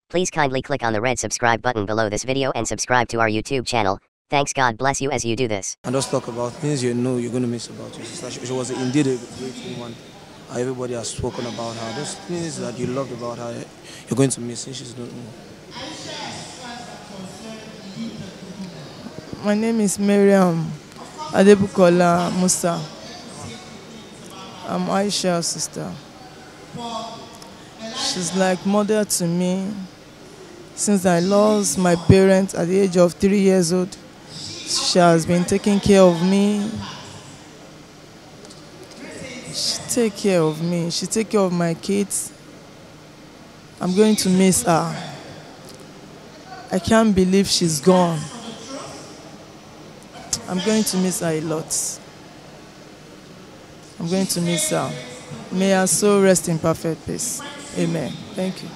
Please kindly click on the red subscribe button below this video and subscribe to our YouTube channel. Thanks, God bless you as you do this. And just talk about things you know you're going to miss about your sister. She was indeed a great woman. Everybody has spoken about her. Those things that you loved about her, you're going to miss since she's not more. My name is Miriam Adebukola Musa. I'm Aisha's sister. She's like mother to me. Since I lost my parents at the age of 3 years old, she has been taking care of me. She take care of me. She take care of my kids. I'm going to miss her. I can't believe she's gone. I'm going to miss her a lot. I'm going to miss her. May her soul rest in perfect peace. Amen. Thank you.